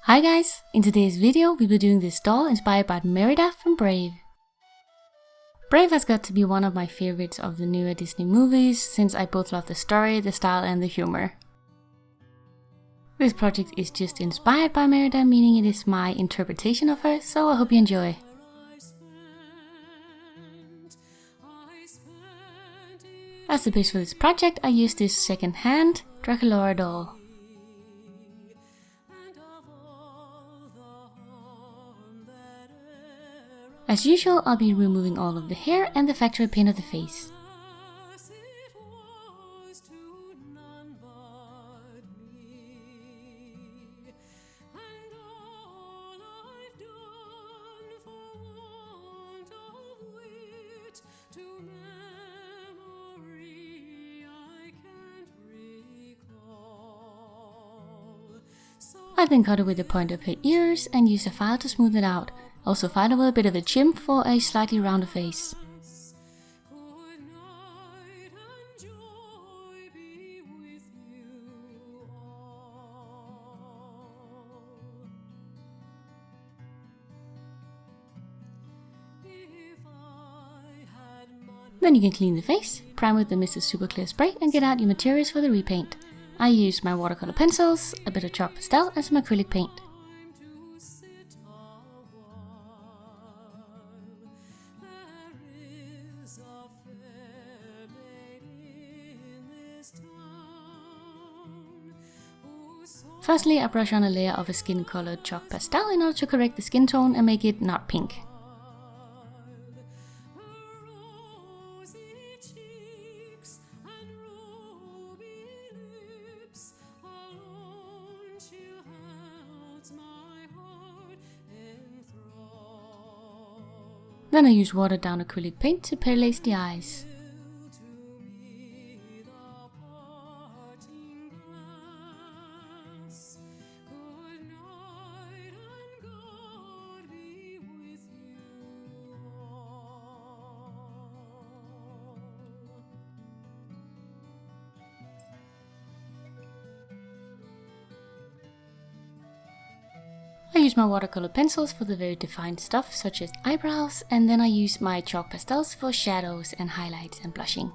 Hi guys! In today's video we'll be doing this doll inspired by Merida from Brave. Brave has got to be one of my favorites of the newer Disney movies since I both love the story, the style and the humor. This project is just inspired by Merida, meaning it is my interpretation of her, so I hope you enjoy. As the base for this project I used this second-hand Draculaura doll. As usual, I'll be removing all of the hair and the factory paint of the face. I then cut it with the point of her ears and use a file to smooth it out. Also filed with a bit of a chimp for a slightly rounder face. Then you can clean the face, prime with the Mr. Super Clear spray and get out your materials for the repaint. I use my watercolor pencils, a bit of chalk pastel and some acrylic paint. Firstly, I brush on a layer of a skin colored chalk pastel in order to correct the skin tone and make it not pink. Then I use watered down acrylic paint to palette the eyes. I use my watercolor pencils for the very defined stuff such as eyebrows, and then I use my chalk pastels for shadows and highlights and blushing.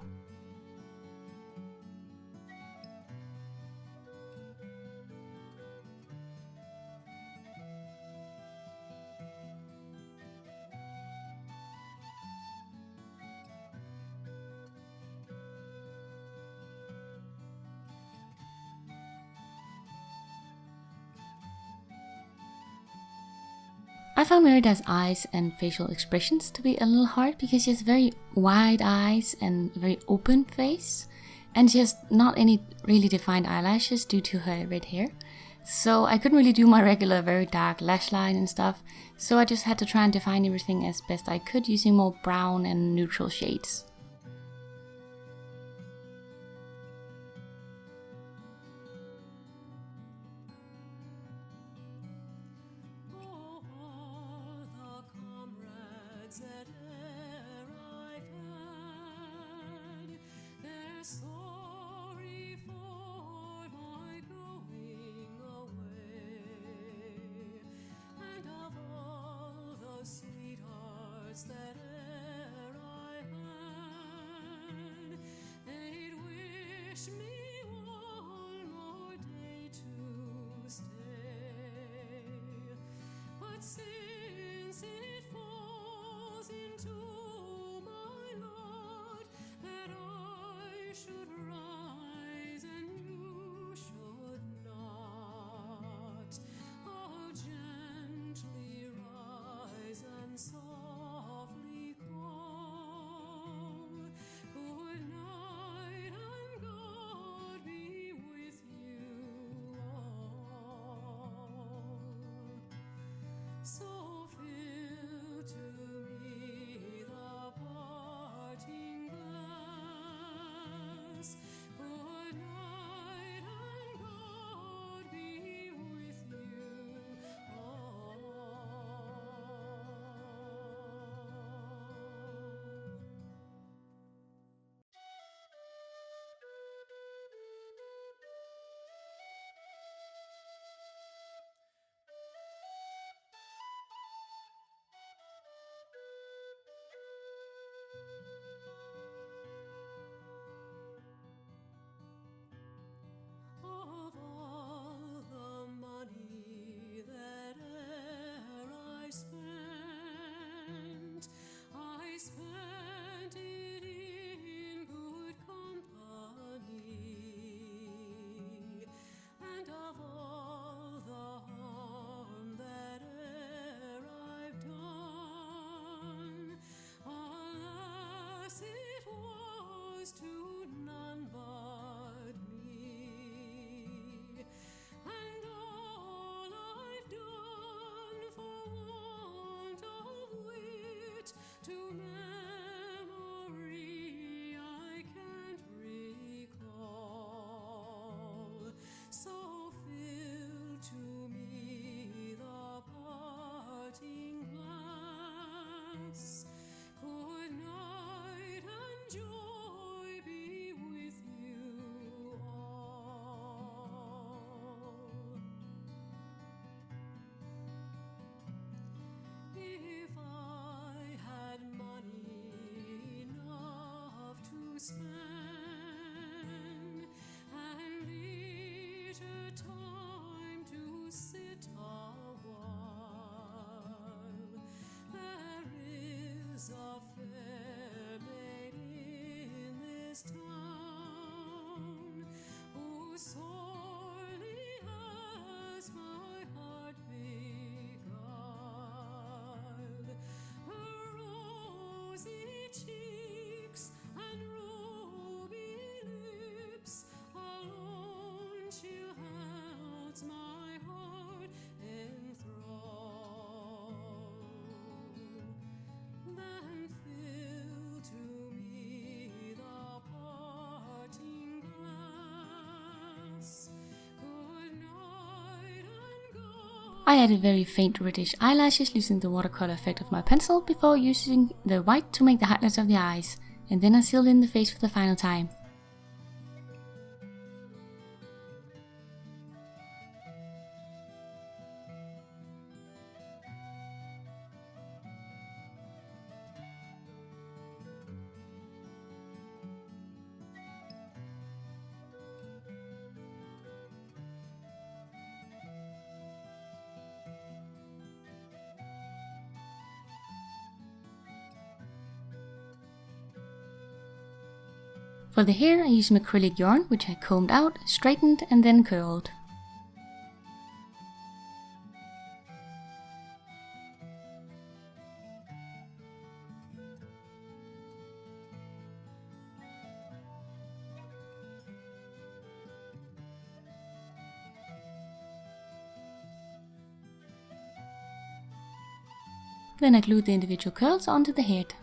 I found Merida's eyes and facial expressions to be a little hard because she has very wide eyes and a very open face, and she has not any really defined eyelashes due to her red hair. So I couldn't really do my regular very dark lash line and stuff, so I just had to try and define everything as best I could using more brown and neutral shades. I added very faint reddish eyelashes using the watercolor effect of my pencil before using the white to make the highlights of the eyes, and then I sealed in the face for the final time. For the hair I used some acrylic yarn, which I combed out, straightened and then curled. Then I glued the individual curls onto the head.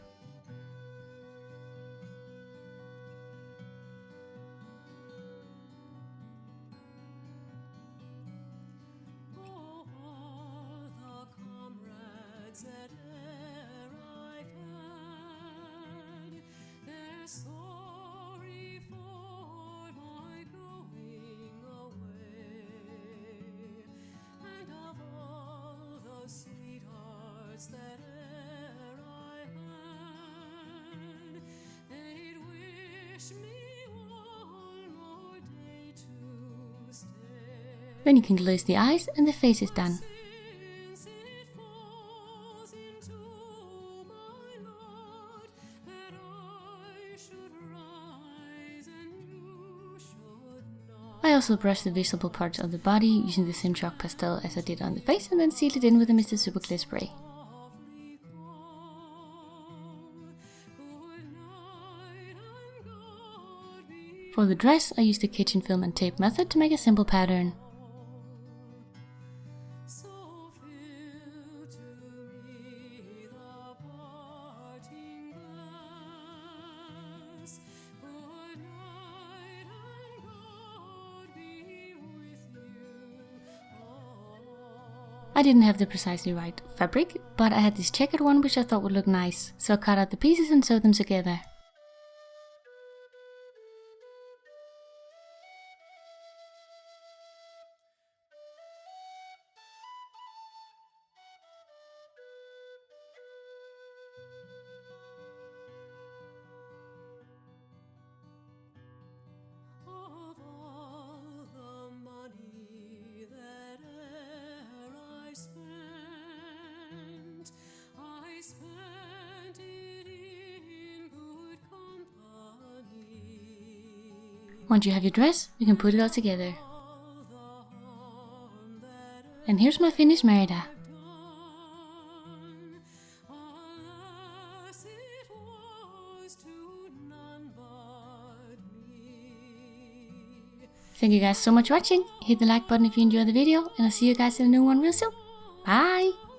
Then you can glaze the eyes and the face is done. I also brushed the visible parts of the body using the same chalk pastel as I did on the face and then sealed it in with the Mr. Super Clear spray. For the dress, I used the kitchen film and tape method to make a simple pattern. I didn't have the precisely right fabric, but I had this checkered one which I thought would look nice, so I cut out the pieces and sewed them together. Once you have your dress, you can put it all together. And here's my finished Merida. Thank you guys so much for watching. Hit the like button if you enjoyed the video, and I'll see you guys in a new one real soon. Bye!